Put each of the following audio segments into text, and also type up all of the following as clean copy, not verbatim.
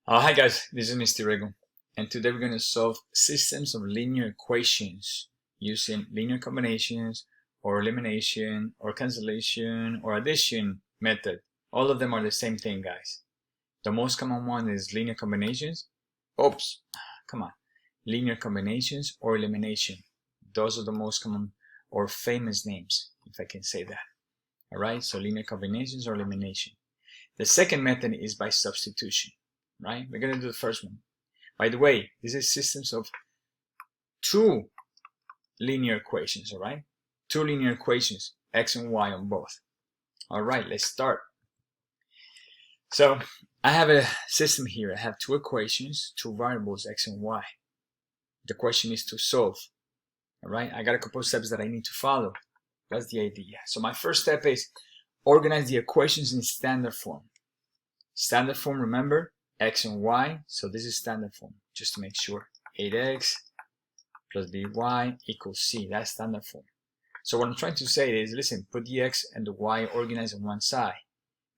Hi guys, this is Mr. Urrego, and today we're going to solve systems of linear equations using linear combinations or elimination or cancellation or addition method. All of them are the same thing, guys. The most common one is linear combinations. Linear combinations or elimination. Those are the most common or famous names, if I can say that. Alright, so linear combinations or elimination. The second method is by substitution. Right? We're going to do the first one. By the way, this is systems of two linear equations, all right? Two linear equations, x and y on both. All right, let's start. So I have a system here. I have two equations, two variables, x and y. The question is to solve. All right, I got a couple of steps that I need to follow. That's the idea. So my first step is organize the equations in standard form. Standard form, remember? X and y, so this is standard form, just to make sure. 8x plus by equals c, that's standard form. So what I'm trying to say is, listen, put the x and the y organized on one side.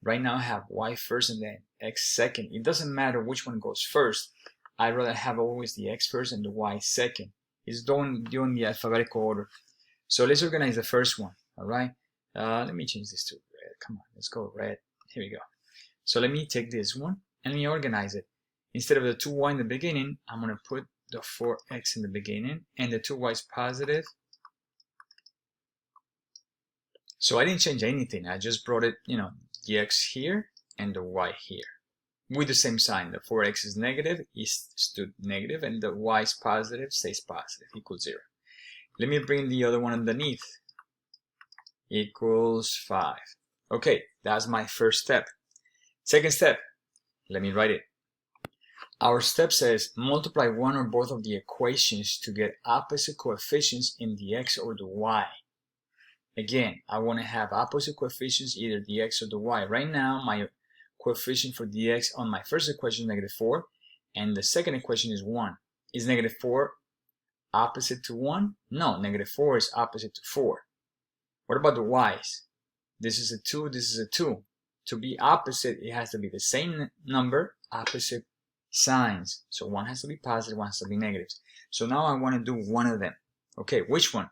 Right now I have y first and then x second. It doesn't matter which one goes first. I'd rather have always the x first and the y second. It's doing the alphabetical order. So let's organize the first one, all right? Let me change this to red. Come on, let's go red. Here we go. So let me take this one and let me organize it. Instead of the 2y in the beginning, I'm going to put the 4x in the beginning, and the 2y is positive. So I didn't change anything. I just brought it, the x here and the y here. With the same sign. The 4x is negative, it stood negative, and the y is positive, stays positive, equals 0. Let me bring the other one underneath. Equals 5. Okay, that's my first step. Second step. Let me write it. Our step says multiply one or both of the equations to get opposite coefficients in the x or the y. Again, I want to have opposite coefficients, either the x or the y. Right now, my coefficient for the x on my first equation is -4, and the second equation is 1. Is -4 opposite to 1? No, -4 is opposite to 4. What about the y's? This is a 2, this is a 2. To be opposite, it has to be the same number, opposite signs. So one has to be positive, one has to be negative. So now I want to do one of them. Okay, which one?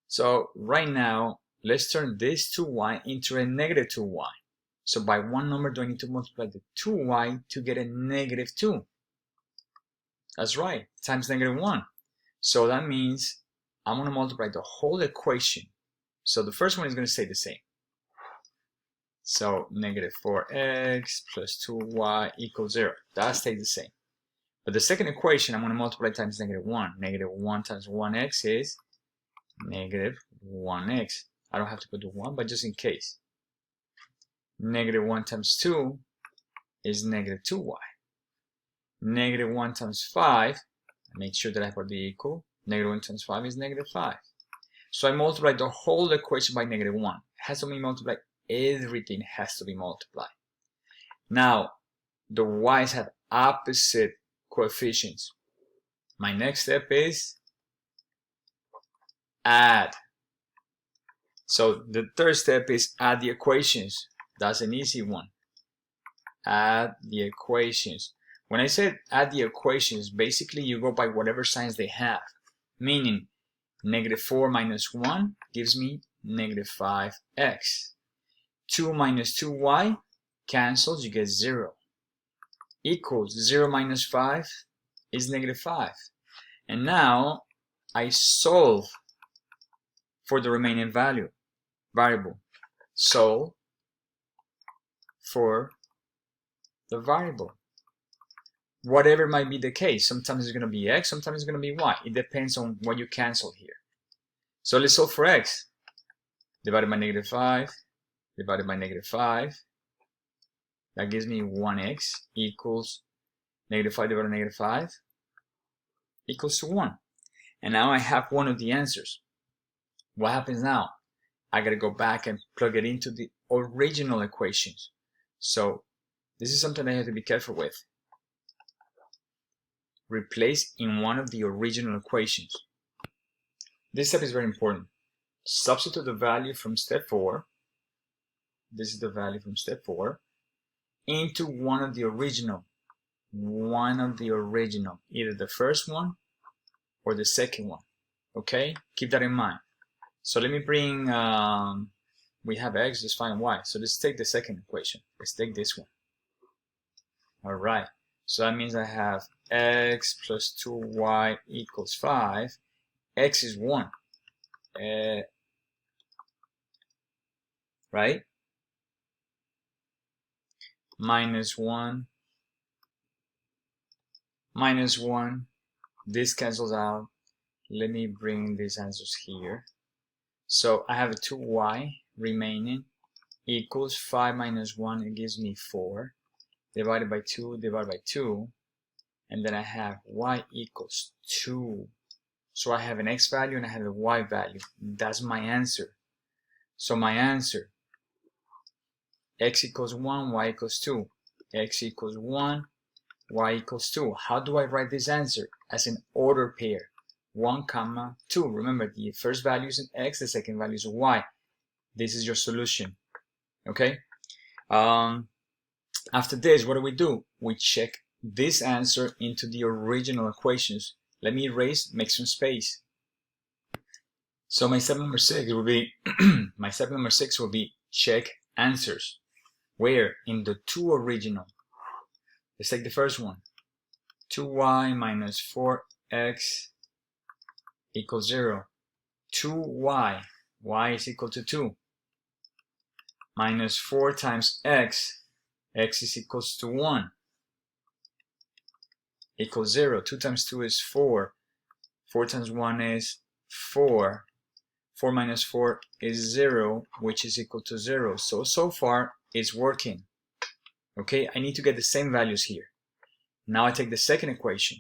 So right now, let's turn this 2y into a -2y. So by one number, do I need to multiply the 2y to get a -2? That's right, times -1. So that means I'm going to multiply the whole equation. So the first one is going to stay the same. So -4x plus 2y equals 0. That stays the same. But the second equation, I'm going to multiply times -1. -1 times 1x is -1x. I don't have to put the 1, but just in case. -1 times 2 is -2y. -1 times 5, make sure that I put the equal. -1 times 5 is -5. So I multiply the whole equation by -1. It has to be multiplied. Everything has to be multiplied. Now, the y's have opposite coefficients. My next step is add. So the third step is add the equations. That's an easy one. Add the equations. When I said add the equations, basically you go by whatever signs they have. Meaning, -4 minus 1 gives me -5x. 2 minus 2y cancels, you get 0. Equals 0 minus 5 is -5. And now I solve for the remaining variable. Solve for the variable. Whatever might be the case. Sometimes it's going to be x, sometimes it's going to be y. It depends on what you cancel here. So let's solve for x. Divided by -5. Divided by -5, that gives me 1x equals -5 divided by -5 equals to 1. And now I have one of the answers. What happens now? I got to go back and plug it into the original equations. So this is something I have to be careful with. Replace in one of the original equations. This step is very important. Substitute the value from step 4. This is the value from step 4 into one of the original one of the original, either the first one or the second one. Okay, keep that in mind. So let me bring, we have x, let's find y. So let's take the second equation. Let's take this one. All right, so that means I have x plus 2y equals 5. X is 1. Right? Minus 1. Minus 1. This cancels out. Let me bring these answers here. So I have a 2y remaining equals 5 minus 1. It gives me 4. Divided by 2, divided by 2. And then I have y equals 2. So I have an x value and I have a y value. That's my answer. So my answer, x equals 1, y equals 2. X equals 1, y equals 2. How do I write this answer? As an order pair. 1, 2. Remember, the first value is an x, the second value is a y. This is your solution. Okay? After this, what do? We check this answer into the original equations. Let me erase, make some space. So my step number 6 will be check answers. Where? In the two original. Let's take the first one. 2y minus 4x equals 0. 2y, y is equal to 2. Minus 4 times x, x is equals to 1. Equals 0. 2 times 2 is 4. 4 times 1 is 4. 4 minus 4 is 0, which is equal to 0. So far, it's working. Okay, I need to get the same values here. Now I take the second equation.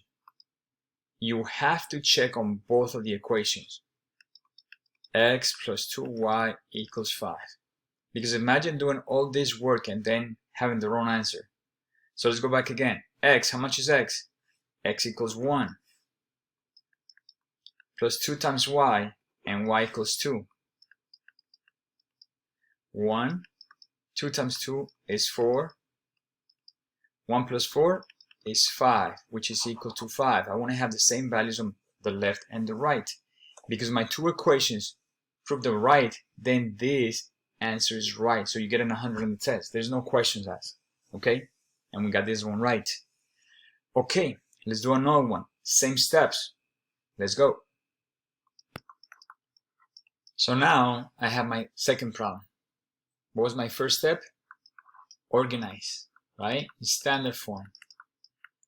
You have to check on both of the equations. X plus 2y equals 5. Because imagine doing all this work and then having the wrong answer. So let's go back again. X, how much is x? X equals 1. Plus 2 times y, and y equals 2. 1. 2 times 2 is 4. 1 plus 4 is 5, which is equal to 5. I want to have the same values on the left and the right. Because my two equations prove the right, then this answer is right. So you get an 100 on the test. There's no questions asked. Okay? And we got this one right. Okay, let's do another one. Same steps. Let's go. So now I have my second problem. What was my first step? Organize, right? In standard form.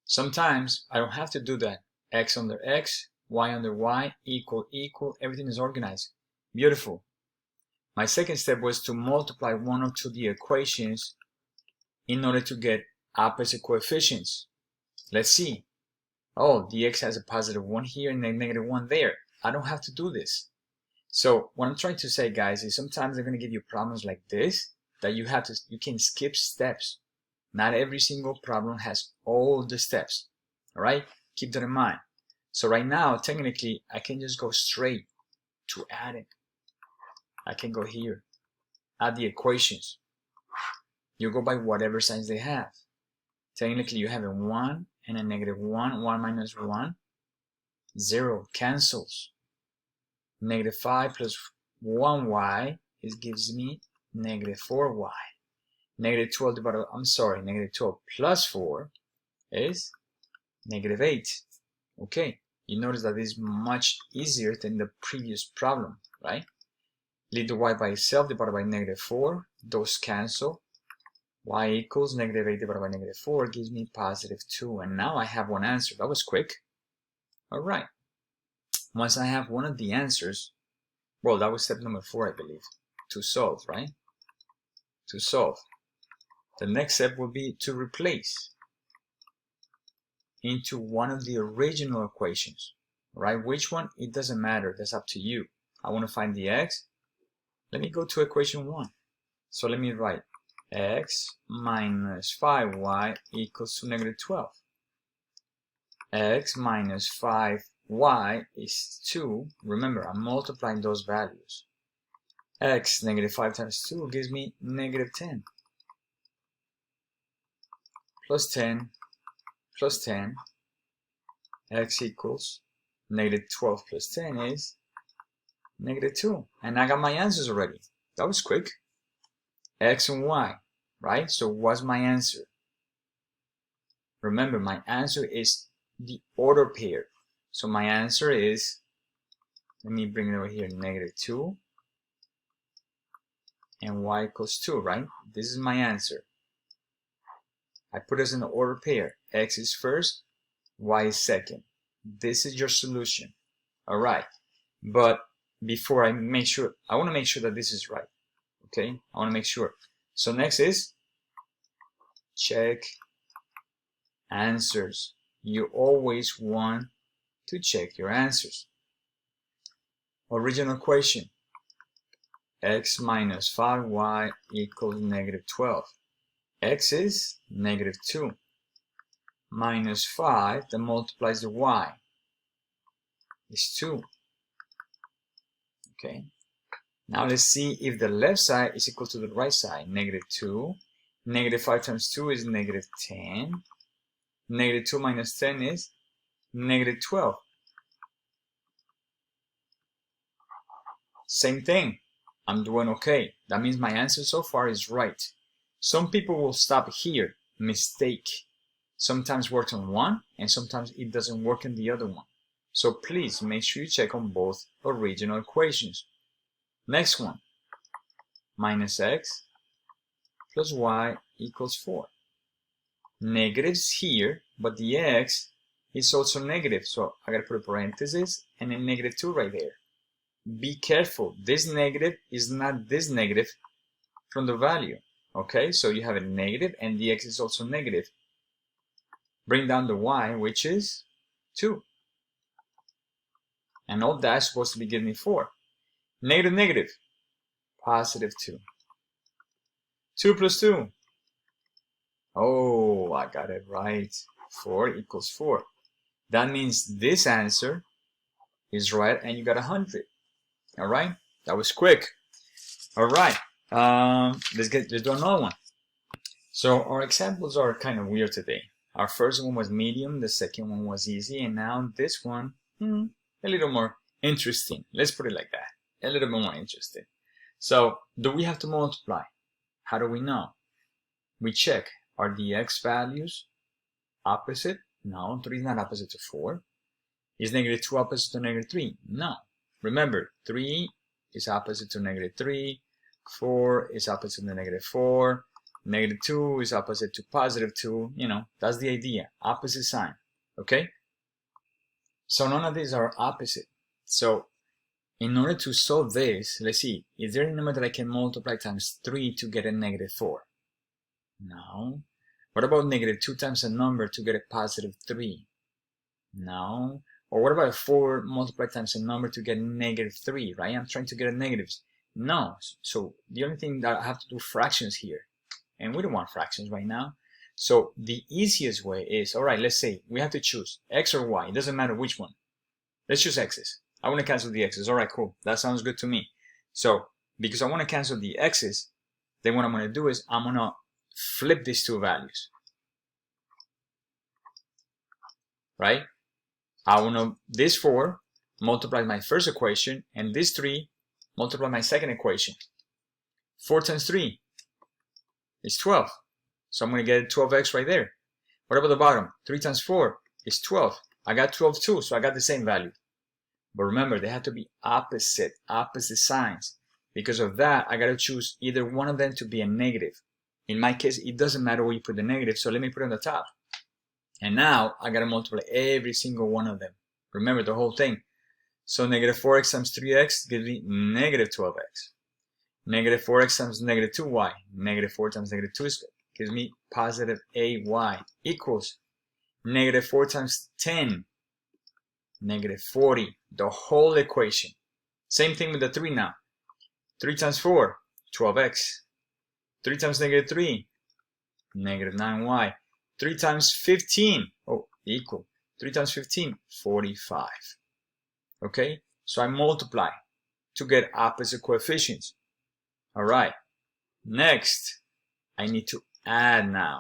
Sometimes I don't have to do that. X under X, Y under Y, equal, everything is organized. Beautiful. My second step was to multiply one or two of the equations in order to get opposite coefficients. Let's see. Oh, the X has a positive 1 here and a negative 1 there. I don't have to do this. So what I'm trying to say, guys, is sometimes they're going to give you problems like this that you can skip steps. Not every single problem has all the steps. All right? Keep that in mind. So right now, technically, I can just go straight to adding. I can go here, add the equations. You go by whatever signs they have. Technically, you have a 1 and a negative 1. 1 minus 1, 0, cancels. Negative 5 plus 1y gives me negative 4y. Negative 12 divided, negative 12 plus 4 is negative 8. Okay, you notice that this is much easier than the previous problem, right? Leave the y by itself divided by negative 4. Those cancel. Y equals negative 8 divided by negative 4 gives me positive 2. And now I have one answer. That was quick. All right. Once I have one of the answers, well, that was step number 4, I believe, to solve, right? To solve. The next step will be to replace into one of the original equations, right? Which one? It doesn't matter. That's up to you. I want to find the x. Let me go to equation 1. So let me write x minus 5y equals to negative 12. X minus 5y is 2. Remember, I'm multiplying those values. X, negative 5 times 2 gives me negative 10. Plus 10 plus 10, x equals negative 12 plus 10 is negative 2. And I got my answers already. That was quick. X and y, right? So what's my answer? Remember, my answer is the order pair. So my answer is, let me bring it over here, negative 2 and y equals 2, right? This is my answer. I put this in the order pair. X is first, y is second. This is your solution. All right. But before I make sure, I want to make sure that this is right. Okay? I want to make sure. So next is check answers. You always want to check your answers. Original equation. X minus 5y equals negative 12. X is negative 2 minus 5 that multiplies the y is 2. Okay. Now let's see if the left side is equal to the right side. Negative 2. Negative 5 times 2 is negative 10. Negative 2 minus 10 is negative 12. Same thing. I'm doing okay. That means my answer so far is right. Some people will stop here. Mistake. Sometimes works on one and sometimes it doesn't work in the other one. So please make sure you check on both original equations. Next one. Minus x plus y equals 4. Negatives here, but the x is also negative. So I gotta put a parenthesis and a negative 2 right there. Be careful. This negative is not this negative from the value. Okay, so you have a negative and the x is also negative. Bring down the y, which is 2. And all that is supposed to be giving me 4. Negative, negative, positive 2. 2 plus 2. Oh, I got it right. 4 equals 4. That means this answer is right and you got 100. All right, that was quick. All right, let's do another one. So our examples are kind of weird today. Our first one was medium, the second one was easy, and now this one, a little more interesting. Let's put it like that, a little bit more interesting. So, do we have to multiply? How do we know? We check, are the x values opposite? No, 3 is not opposite to 4. Is negative 2 opposite to negative 3? No. Remember, 3 is opposite to negative 3, 4 is opposite to negative 4, negative 2 is opposite to positive 2, you know, that's the idea, opposite sign, okay? So none of these are opposite. So in order to solve this, let's see, is there a number that I can multiply times 3 to get a negative 4? No. What about negative 2 times a number to get a positive 3? No. Or what about 4 multiplied times a number to get negative 3, right? I'm trying to get a negatives. No. So the only thing that I have to do fractions here. And we don't want fractions right now. So the easiest way is, all right, let's say we have to choose x or y. It doesn't matter which one. Let's choose x's. I want to cancel the x's. All right, cool. That sounds good to me. So because I want to cancel the x's, then what I'm going to do is I'm going to flip these two values. Right? I want to, this 4 multiply my first equation, and this 3 multiply my second equation. 4 times 3 is 12. So I'm going to get 12x right there. What about the bottom? 3 times 4 is 12. I got 12 too, so I got the same value. But remember, they have to be opposite signs. Because of that, I got to choose either one of them to be a negative. In my case, it doesn't matter where you put the negative, so let me put it on the top. And now I got to multiply every single one of them. Remember the whole thing. So negative 4x times 3x gives me negative 12x. Negative 4x times negative 2y. Negative 4 times negative 2 gives me positive ay equals negative 4 times 10. Negative 40. The whole equation. Same thing with the 3 now. 3 times 4, 12x. 3 times negative 3, negative 9y. 3 times 15, equal. 3 times 15, 45. Okay, so I multiply to get opposite coefficients. All right, next, I need to add now,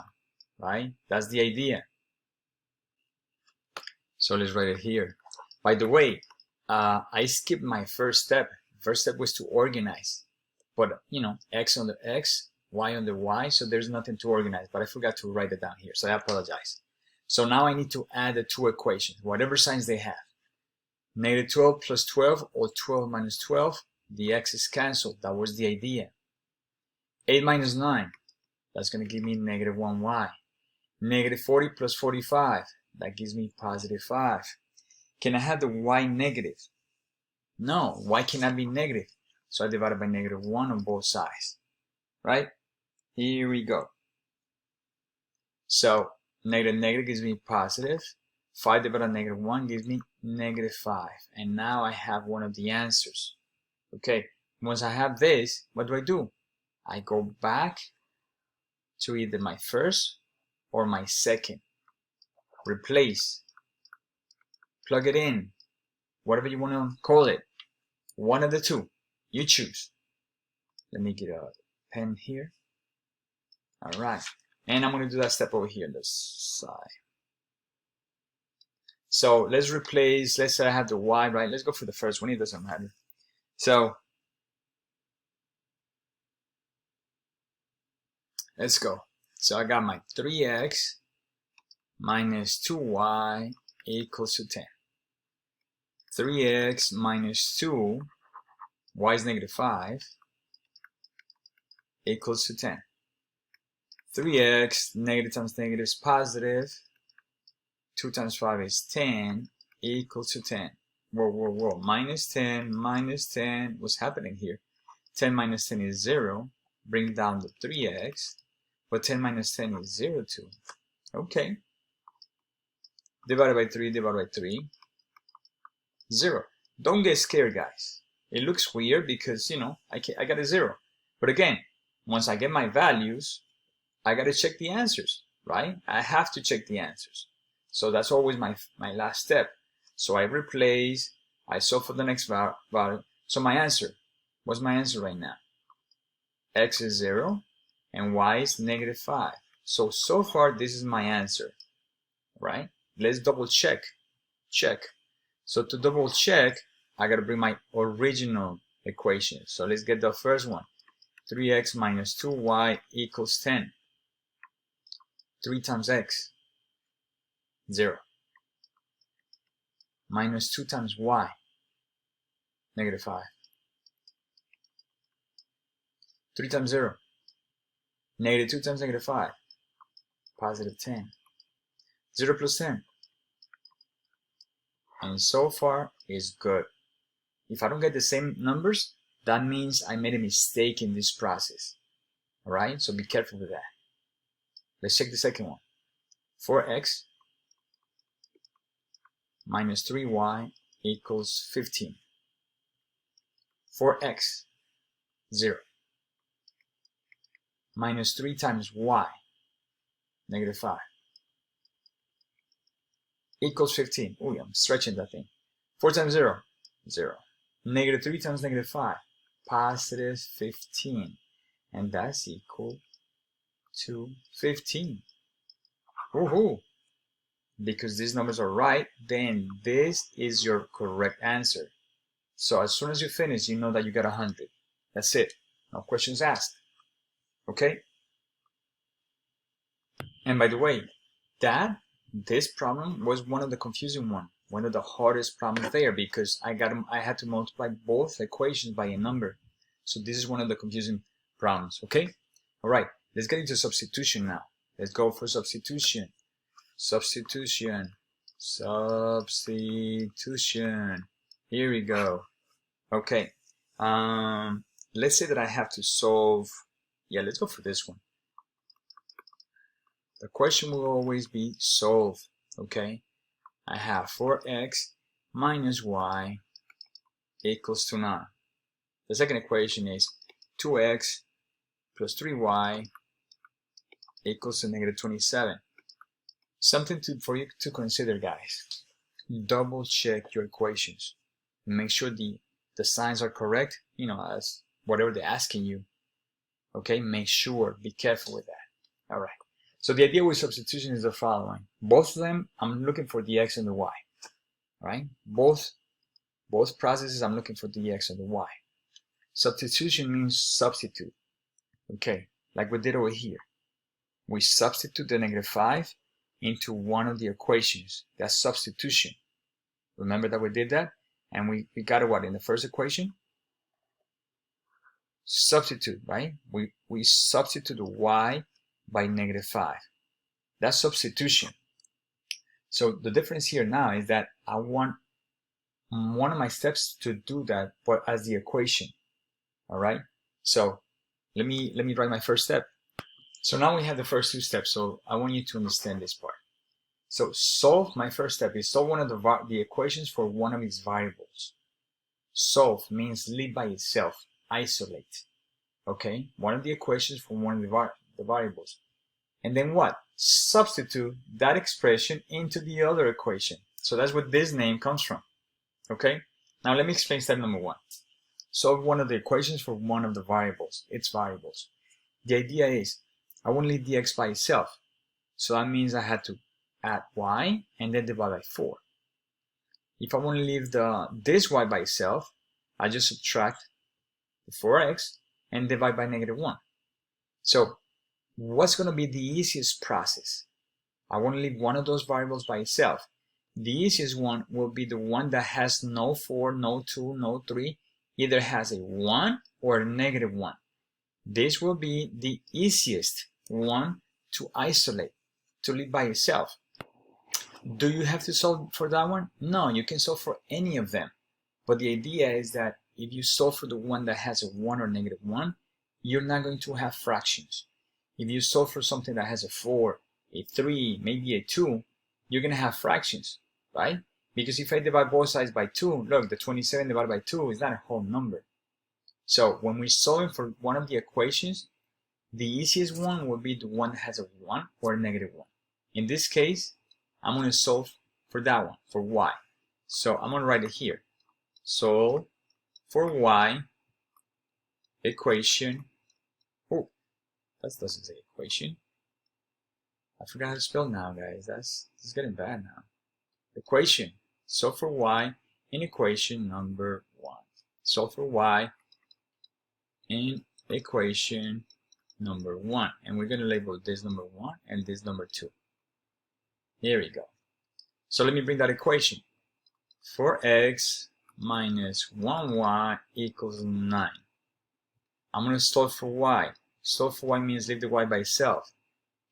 right? That's the idea. So let's write it here. By the way, I skipped my first step. First step was to organize, but you know, X on the X, Y on the Y, so there's nothing to organize, but I forgot to write it down here, so I apologize. So now I need to add the two equations, whatever signs they have. Negative 12 plus 12 or 12 minus 12, the X is cancelled. That was the idea. 8 minus 9, that's going to give me negative 1Y. Negative 40 plus 45, that gives me positive 5. Can I have the Y negative? No, Y cannot be negative. So I divide it by negative 1 on both sides. Right? Here we go. So negative negative gives me positive. 5 divided by negative 1 gives me negative 5. And now I have one of the answers. Okay, once I have this, what do? I go back to either my first or my second. Replace. Plug it in. Whatever you want to call it. One of the two. You choose. Let me get a pen here. Alright. And I'm going to do that step over here on this side. So let's replace, let's say I have the Y, right? Let's go for the first one. It doesn't matter. So let's go. So I got my 3x minus 2y equals to 10. 3x minus 2, y is negative 5, equals to 10. 3x, negative times negative is positive. 2 times 5 is 10, equals to 10. Whoa. Minus 10, what's happening here? 10 minus 10 is 0. Bring down the 3x. But 10 minus 10 is 0 too. Okay. Divided by 3, 0. Don't get scared, guys. It looks weird because, you know, I got a 0. But again, once I get my values, I got to check the answers, right? I have to check the answers. So that's always my last step. So I replace, I solve for the next value. So my answer, what's my answer right now? X is 0 and Y is negative 5. So far this is my answer, right? Let's double check. So to double check, I got to bring my original equation. So let's get the first one. 3x minus 2y equals 10. 3 times x, 0. Minus 2 times y, negative 5. 3 times 0, negative 2 times negative 5, positive 10. 0 plus 10. And so far is good. If I don't get the same numbers, that means I made a mistake in this process. Alright, so be careful with that. Let's check the second one. 4x minus 3y equals 15. 4x, 0. Minus 3 times y, negative 5. Equals 15. Oh, I'm stretching that thing. 4 times 0, 0. Negative 3 times negative 5, positive 15. And that's equal to 15. Woohoo! Because these numbers are right, then this is your correct answer. So as soon as you finish, you know that you got 100. That's it. No questions asked. Okay? And by the way, this problem was one of the confusing ones. One of the hardest problems there because I had to multiply both equations by a number. So this is one of the confusing problems. Okay? Alright, let's get into substitution now. Let's go for substitution. Substitution. Here we go. Okay. Let's say that I have to solve. Yeah, let's go for this one. The question will always be solve. Okay. I have 4x minus y equals to 9. The second equation is 2x plus 3y equals to negative 27. Something for you to consider, guys. Double check your equations. Make sure the signs are correct, you know, as whatever they're asking you. Okay, make sure, be careful with that. Alright. So the idea with substitution is the following. Both of them, I'm looking for the x and the y. right? Both processes, I'm looking for the x or the y. Substitution means substitute. Okay, like we did over here. We substitute the -5 into one of the equations. That's substitution. Remember that we did that? And we got it what in the first equation? Substitute, right? We substitute the y by -5. That's substitution. So the difference here now is that I want one of my steps to do that, but as the equation. All right. So let me write my first step. So now we have the first two steps. So I want you to understand this part. So solve, my first step is solve one of the equations for one of its variables. Solve means leave by itself, isolate. Okay, one of the equations for one of the variables. And then what? Substitute that expression into the other equation. So that's where this name comes from. Okay, now let me explain step number 1. Solve one of the equations for one of the variables, its variables. The idea is I want to leave the x by itself. So that means I had to add y and then divide by 4. If I want to leave this y by itself, I just subtract the 4x and divide by -1. So what's going to be the easiest process? I want to leave one of those variables by itself. The easiest one will be the one that has no 4, no 2, no 3, either has a 1 or a -1. This will be the easiest one to isolate, to leave by itself. Do you have to solve for that one? No, you can solve for any of them. But the idea is that if you solve for the one that has a 1 or -1, you're not going to have fractions. If you solve for something that has a 4, a 3, maybe a 2, you're going to have fractions, right? Because if I divide both sides by 2, look, the 27 divided by 2 is not a whole number. So when we're solving for one of the equations, the easiest one will be the one that has a 1 or a -1. In this case, I'm going to solve for that one, for y. So I'm going to write it here. Solve for y equation. Oh, that doesn't say equation. I forgot how to spell now, guys. That's getting bad now. Equation. Solve for y in equation number 1. Solve for y in equation number 1. And we're going to label this number 1 and this number 2. Here we go. So let me bring that equation. 4x minus 1y equals 9. I'm going to solve for y. Solve for y means leave the y by itself.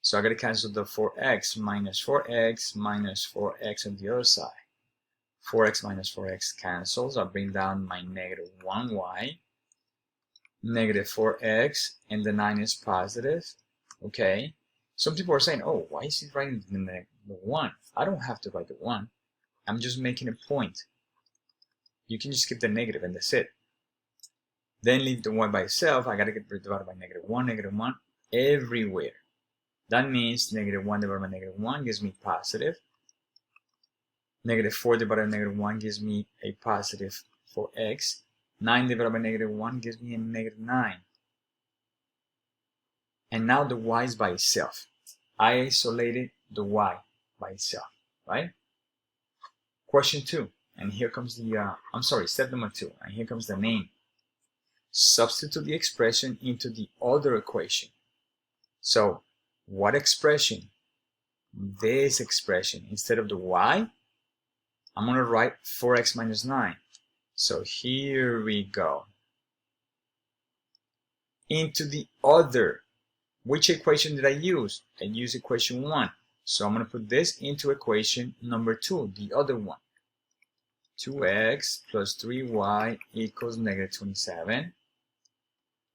So I got to cancel the 4x minus 4x minus 4x on the other side. 4x minus 4x cancels. I'll bring down my -1y. -4x, and the 9 is positive. Okay. Some people are saying, oh, why is he writing the 1? I don't have to write the 1. I'm just making a point. You can just skip the negative and that's it. Then leave the 1 by itself. I got to get divided by -1 everywhere. That means -1 divided by -1 gives me positive. -4 divided by -1 gives me a positive 4x. 9 divided by -1 gives me a -9. And now the y is by itself. I isolated the y by itself, right? Question 2, and here comes the, step number 2, and here comes the name. Substitute the expression into the other equation. So, what expression? This expression. Instead of the y, I'm going to write 4x minus 9. So here we go. Into the other. Which equation did I use? I used equation 1. So I'm going to put this into equation number 2, the other one. 2x plus 3y equals -27.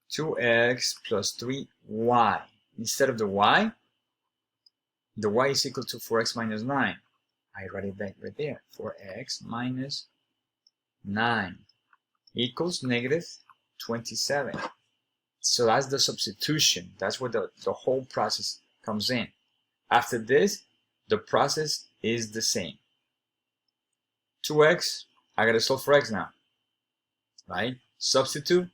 2x plus 3y. Instead of the y is equal to 4x minus 9. I write it back right there. 4x minus 9 equals -27. So that's the substitution. That's where the whole process comes in. After this, the process is the same. 2x, I gotta solve for x now, right? Substitute,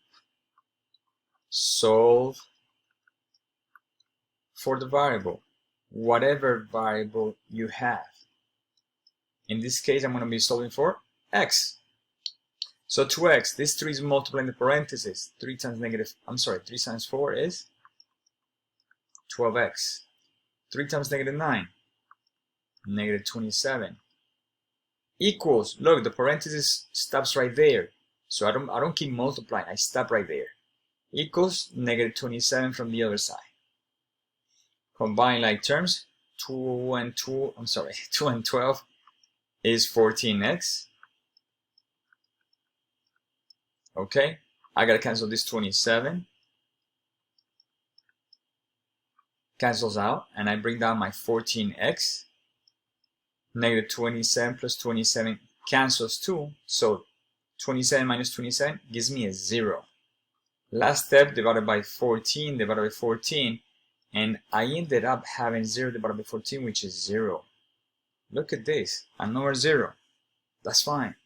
solve for the variable, whatever variable you have. In this case, I'm going to be solving for x. So 2x, this 3 is multiplying the parentheses. 3 times 4 is 12x. 3 times -9, -27. Equals, look, the parenthesis stops right there. So I don't keep multiplying, I stop right there. Equals -27 from the other side. Combine like terms, 2 and 12 is 14x. Okay, I gotta cancel this 27. Cancels out, and I bring down my 14x. -27 plus 27 cancels too, so 27 minus 27 gives me a 0. Last step, divided by 14, and I ended up having 0 divided by 14, which is 0. Look at this, another 0. That's fine.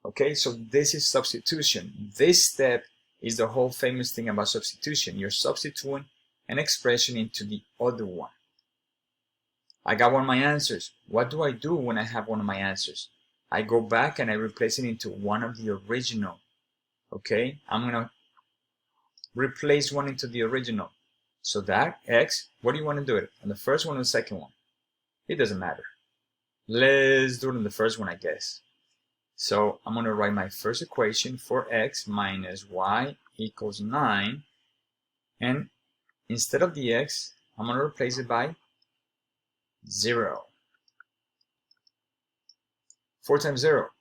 Okay, so this is substitution. This step is the whole famous thing about substitution. You're substituting an expression into the other one. I got one of my answers. What do I do when I have one of my answers? I go back and I replace it into one of the original. Okay, I'm gonna replace one into the original. So that x, what do you want to do it? On the first one or the second one? It doesn't matter. Let's do it on the first one, I guess. So I'm gonna write my first equation for x minus y equals 9, and instead of the x, I'm gonna replace it by 0. 4 times 0.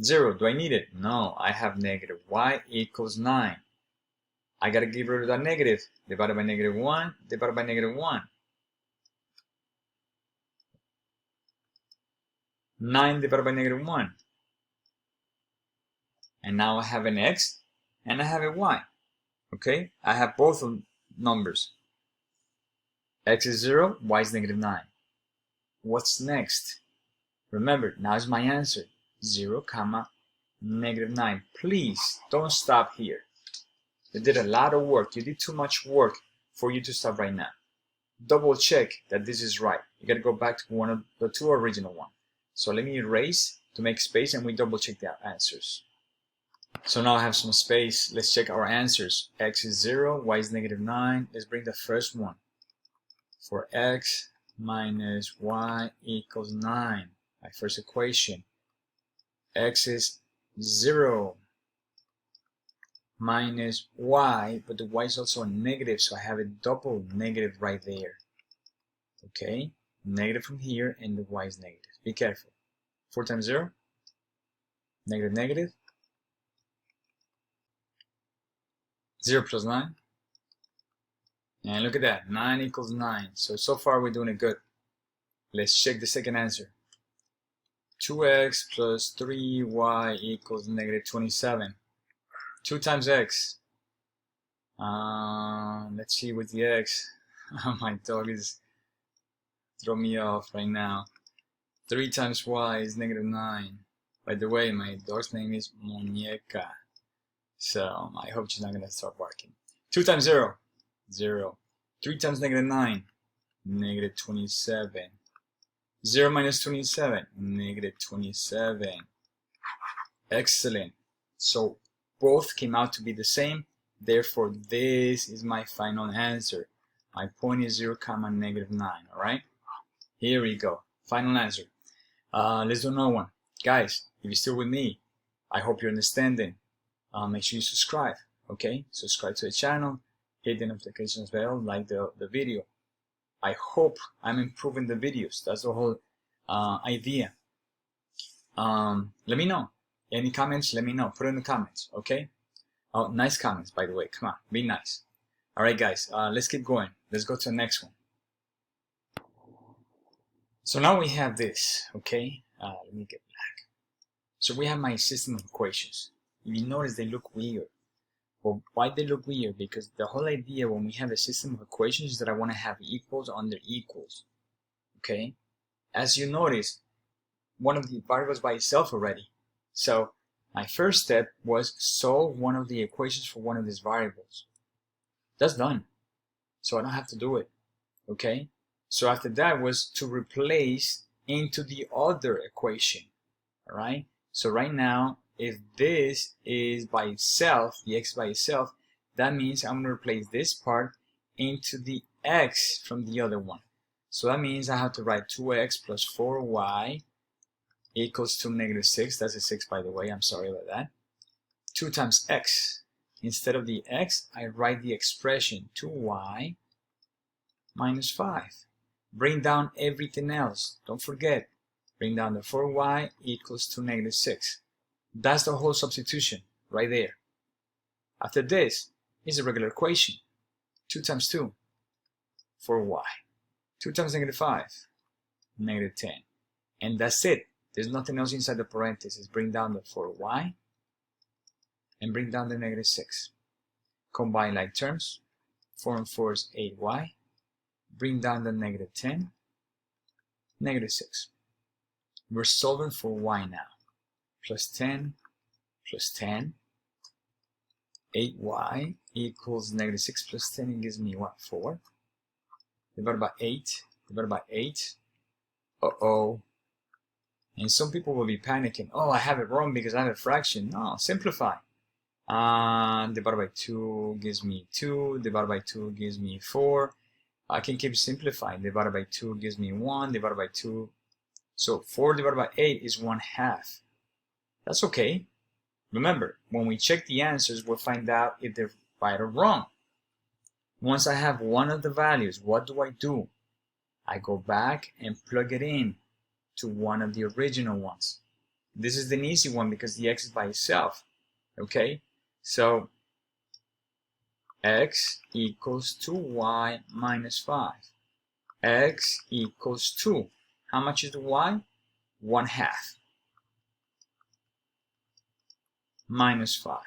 0. Do I need it? No, I have negative. Y equals 9. I gotta get rid of that negative. Divided by -1, divided by -1. 9 divided by -1. And now I have an x and I have a y. Okay, I have both numbers. X is 0, y is -9. What's next? Remember, now is my answer. 0, -9. Please don't stop here. You did a lot of work. You did too much work for you to stop right now. Double check that this is right. You gotta go back to one of the two original ones. So let me erase to make space, and we double check the answers. So now I have some space. Let's check our answers. X is 0, y is -9. Let's bring the first one. For x minus y equals 9. My first equation. X is 0 minus y, but the y is also a negative, so I have a double negative right there. Okay, negative from here, and the y is negative. Be careful. 4 times 0, negative, negative. 0 plus 9. And look at that, 9 equals 9. So far we're doing it good. Let's check the second answer. 2x plus 3y equals -27. 2 times x. Let's see with the x. My dog is throwing me off right now. 3 times y is -9. By the way, my dog's name is Muñeca. So I hope she's not going to start barking. 2 times 0. 0. 3 times -9. -27. 0 minus 27. -27. Excellent. So both came out to be the same. Therefore, this is my final answer. My point is 0, -9. Alright? Here we go. Final answer. Let's do another one. Guys, if you're still with me, I hope you're understanding. Make sure you subscribe. Okay? Subscribe to the channel. Hit the notifications bell. Like the video. I hope I'm improving the videos. That's the whole idea. Let me know. Any comments, let me know. Put it in the comments, okay? Oh, nice comments, by the way. Come on, be nice. Alright, guys, let's keep going. Let's go to the next one. So now we have this, okay? Let me get back. So we have my system of equations. If you notice, they look weird. Well, why they look weird? Because the whole idea when we have a system of equations is that I want to have equals under equals, okay? As you notice, one of the variables by itself already. So my first step was solve one of the equations for one of these variables. That's done. So I don't have to do it. Okay? So after that was to replace into the other equation. All right. So right now, if this is by itself, the x by itself, that means I'm going to replace this part into the x from the other one. So that means I have to write 2x plus 4y equals to -6. That's a 6, by the way. I'm sorry about that. 2 times x. Instead of the x, I write the expression 2y minus 5. Bring down everything else. Don't forget. Bring down the 4y equals to -6. That's the whole substitution right there. After this is a regular equation. 2 times 2, 4y. 2 times -5, -10. And that's it. There's nothing else inside the parentheses. Bring down the 4y and bring down the -6. Combine like terms. 4 and 4 is 8y. Bring down the -10, -6. We're solving for y now. Plus 10, plus 10. 8y equals -6 plus 10. It gives me what? 4. Divided by 8. Divided by 8. Uh-oh. And some people will be panicking. Oh, I have it wrong because I have a fraction. No, simplify. Divided by 2 gives me 2. Divided by 2 gives me 4. I can keep simplifying. Divided by 2 gives me 1. Divided by 2. So 4 divided by 8 is 1/2. That's okay. Remember, when we check the answers, we'll find out if they're right or wrong. Once I have one of the values, what do? I go back and plug it in to one of the original ones. This is an easy one because the x is by itself. Okay? So x equals 2y minus 5. X equals 2. How much is the y? 1/2. Minus 5.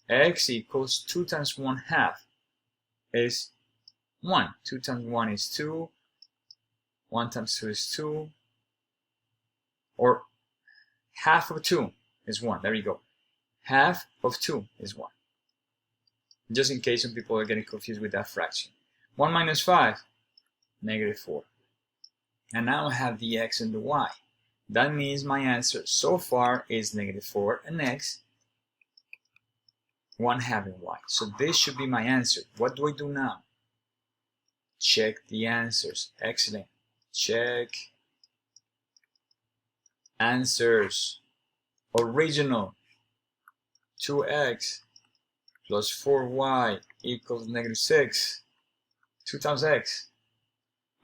X equals 2 times 1/2 is 1. 2 times 1 is 2. 1 times 2 is 2. Or half of 2 is 1. There you go. Half of 2 is 1. Just in case some people are getting confused with that fraction. 1 minus 5, -4. And now I have the x and the y. That means my answer so far is -4 and x, 1/2 and y. So this should be my answer. What do I do now? Check the answers. Excellent. Check answers. Original 2x plus 4y equals -6. 2 times x.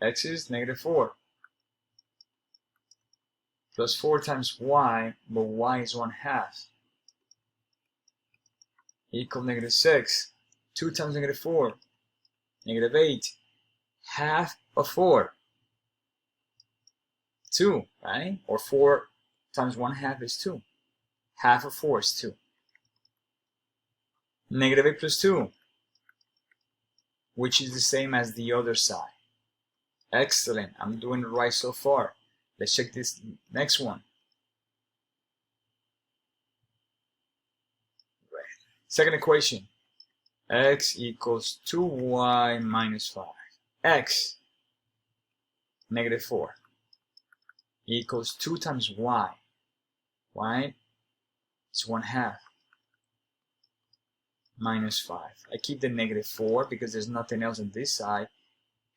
X is -4. Plus 4 times y, but y is 1/2. Equal -6. 2 times -4. -8. Half of 4. 2, right? Or 4 times 1/2 is 2. Half of 4 is 2. -8 plus 2, which is the same as the other side. Excellent. I'm doing it right so far. Let's check this next one. Right. Second equation. X equals 2y minus 5. X, -4, equals 2 times y. Y is 1/2. Minus 5. I keep the -4 because there's nothing else on this side.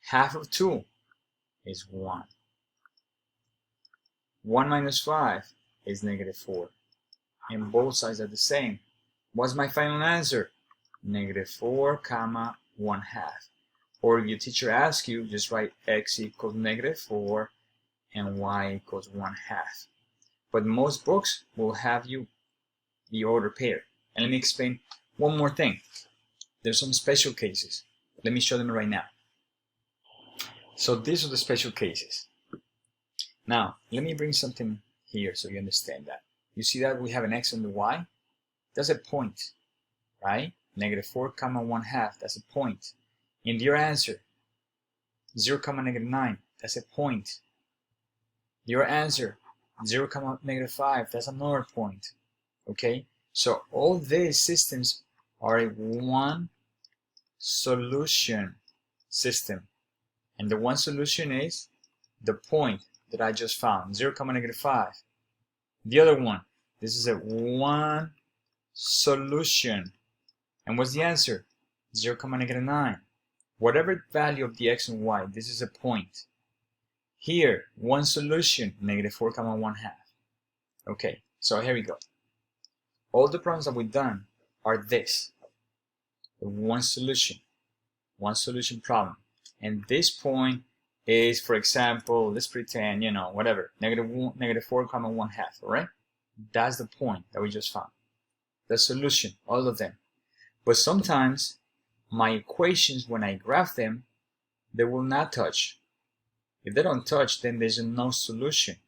Half of 2 is 1. 1 minus 5 is -4. And both sides are the same. What's my final answer? -4, 1/2. Or if your teacher asks you, just write x equals -4 and y equals 1/2. But most books will have you the order pair. And let me explain one more thing. There's some special cases. Let me show them right now. So these are the special cases. Now, let me bring something here so you understand that. You see that we have an x and the y? That's a point, right? -4, 1/2, that's a point. In your answer, 0, -9, that's a point. Your answer, 0, -5, that's another point. Okay? So all these systems are a one solution system. And the one solution is the point that I just found, 0, -5. The other one, this is a one solution. And what's the answer? 0, -9. Whatever value of the x and y, this is a point. Here, one solution, -4, 1/2. Okay, so here we go. All the problems that we've done are this. The one solution problem. And this point is, for example, let's pretend, whatever, -4, 1/2, all right? That's the point that we just found. The solution, all of them. But sometimes my equations, when I graph them, they will not touch. If they don't touch, then there's no solution.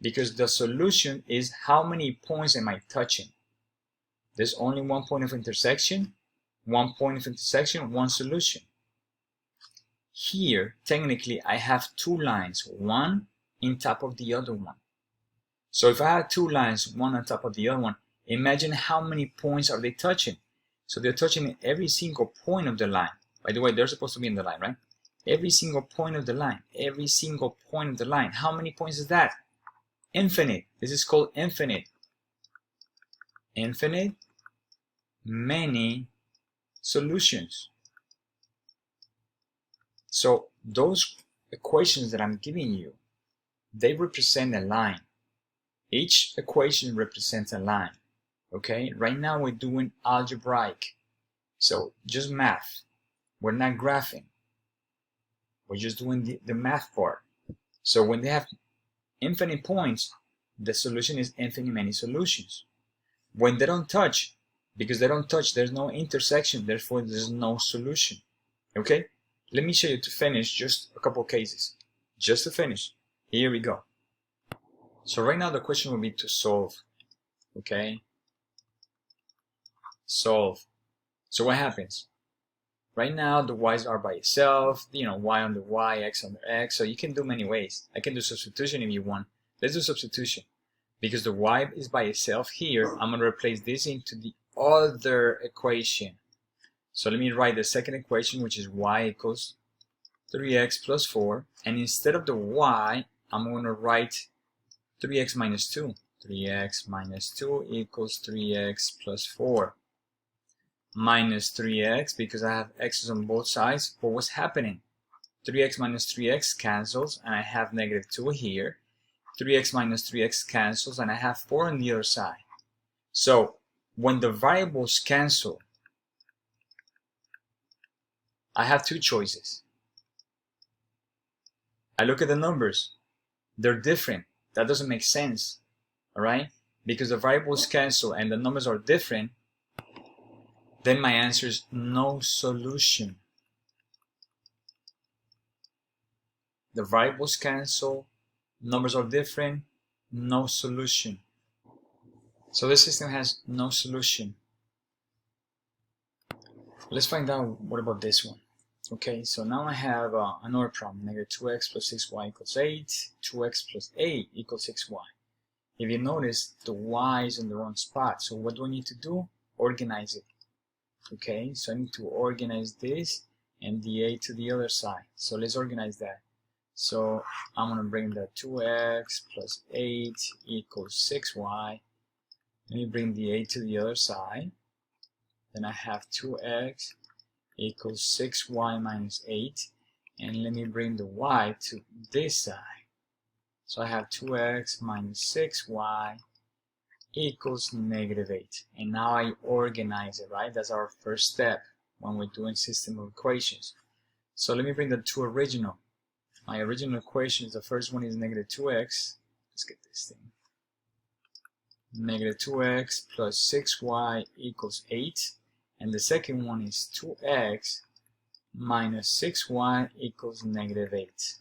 Because the solution is how many points am I touching? There's only one point of intersection, one solution. Here, technically, I have two lines, one on top of the other one. So if I have two lines, one on top of the other one, imagine how many points are they touching. So they're touching every single point of the line. By the way, they're supposed to be in the line, right? Every single point of the line. Every single point of the line. How many points is that? Infinite. This is called infinite. Infinite, many solutions. So those equations that I'm giving you, they represent a line. Each equation represents a line. Okay, right now we're doing algebraic. So just math. We're not graphing. We're just doing the math part. So when they have infinite points, the solution is infinite many solutions. When they don't touch, because they don't touch, there's no intersection, therefore there's no solution. Okay? Let me show you to finish just a couple cases. Just to finish. Here we go. So right now the question will be to solve. Okay? Solve. So what happens? Right now the y's are by itself, y under y, x under x, so you can do many ways. I can do substitution if you want. Let's do substitution. Because the y is by itself here, I'm going to replace this into the other equation. So let me write the second equation, which is y equals 3x plus 4. And instead of the y, I'm going to write 3x minus 2. 3x minus 2 equals 3x plus 4. Minus 3x, because I have x's on both sides. But what's happening? 3x minus 3x cancels, and I have -2 here. 3x minus 3x cancels, and I have 4 on the other side. So when the variables cancel, I have two choices. I look at the numbers. They're different. That doesn't make sense. Alright? Because the variables cancel and the numbers are different, then my answer is no solution. The variables cancel, numbers are different, no solution. So this system has no solution. Let's find out what about this one. Okay, so now I have another problem. -2x plus 6y equals 8. 2x plus 8 equals 6y. If you notice, the y is in the wrong spot. So what do I need to do? Organize it. Okay, so I need to organize this and the 8 to the other side. So let's organize that. So I'm going to bring the 2x plus 8 equals 6y. Let me bring the 8 to the other side. Then I have 2x equals 6y minus 8. And let me bring the y to this side. So I have 2x minus 6y equals -8. And now I organize it, right? That's our first step when we're doing system of equations. So let me bring the two original. My original equations, the first one is -2x. Let's get this thing. -2x plus 6y equals 8. And the second one is 2x minus 6y equals -8.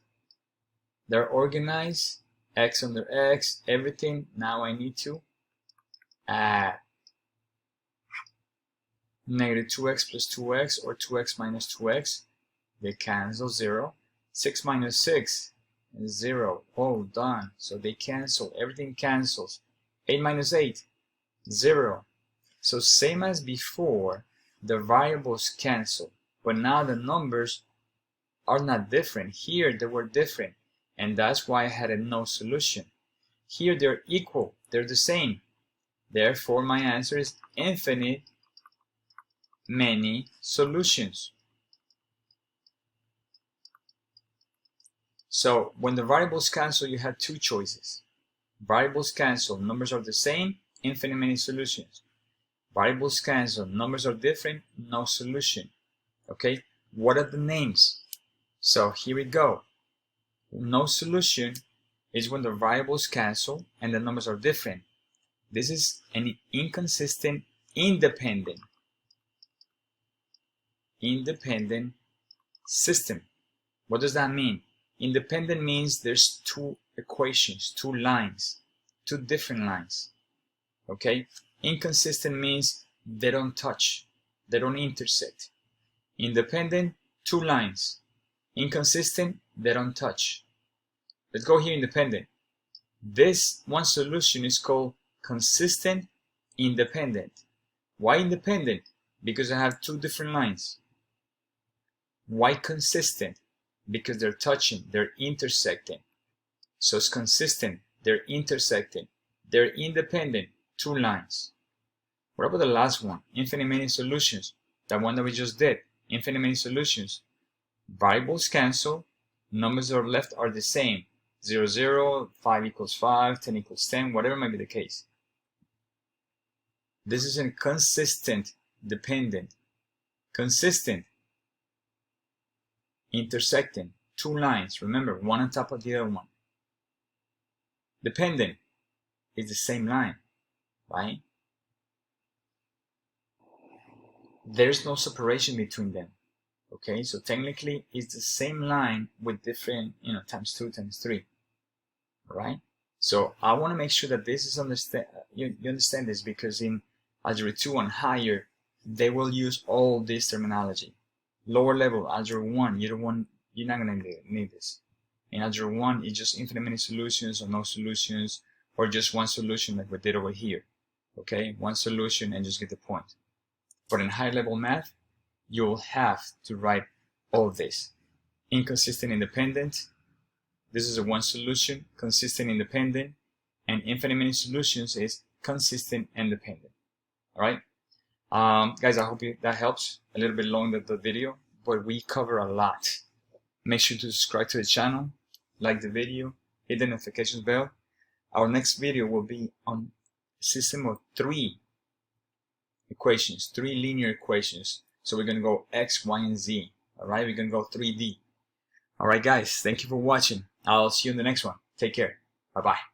They're organized, x under x, everything. Now I need to add -2x plus 2x or 2x minus 2x. They cancel, 0. 6 minus 6 is 0. Oh, done. So they cancel. Everything cancels. 8 minus 8, 0. So same as before, the variables cancel. But now the numbers are not different. Here they were different, and that's why I had a no solution. Here they're equal, they're the same. Therefore, my answer is infinite many solutions. So when the variables cancel, you have two choices. Variables cancel, numbers are the same, infinite many solutions. Variables cancel, numbers are different, no solution. Okay, what are the names? So here we go. No solution is when the variables cancel and the numbers are different. This is an inconsistent independent system. What does that mean? Independent means there's two equations, two lines, two different lines. Okay? Inconsistent means they don't touch, they don't intersect. Independent, two lines. Inconsistent, they don't touch. Let's go here, independent. This one solution is called consistent independent. Why independent? Because I have two different lines. Why consistent? Because they're touching, they're intersecting. So it's consistent, they're intersecting. They're independent, two lines. What about the last one? Infinite many solutions. That one that we just did. Infinite many solutions. Variables cancel, numbers that are left are the same. 0, 0, 5 equals 5, 10 equals 10, whatever might be the case. This is a consistent dependent. Consistent. Intersecting. Two lines. Remember, one on top of the other one. Dependent is the same line, right? There's no separation between them. Okay, so technically it's the same line with different, times 2, times 3. Right? So I want to make sure that this is you understand this, because in Algebra 2 and higher, they will use all this terminology. Lower level, Algebra 1, you're not going to need this. In Algebra 1, it's just infinite many solutions or no solutions, or just one solution like we did over here. Okay, one solution and just get the point. But in high level math, you'll have to write all this. Inconsistent independent. This is a one solution, consistent independent, and infinite many solutions is consistent independent. All right, guys, I hope that helps. A little bit long the video, but we cover a lot. Make sure to subscribe to the channel, like the video, hit the notifications bell. Our next video will be on a system of 3 equations, 3 linear equations. So we're going to go X, Y, and Z. All right, we're going to go 3D. All right, guys, thank you for watching. I'll see you in the next one. Take care. Bye-bye.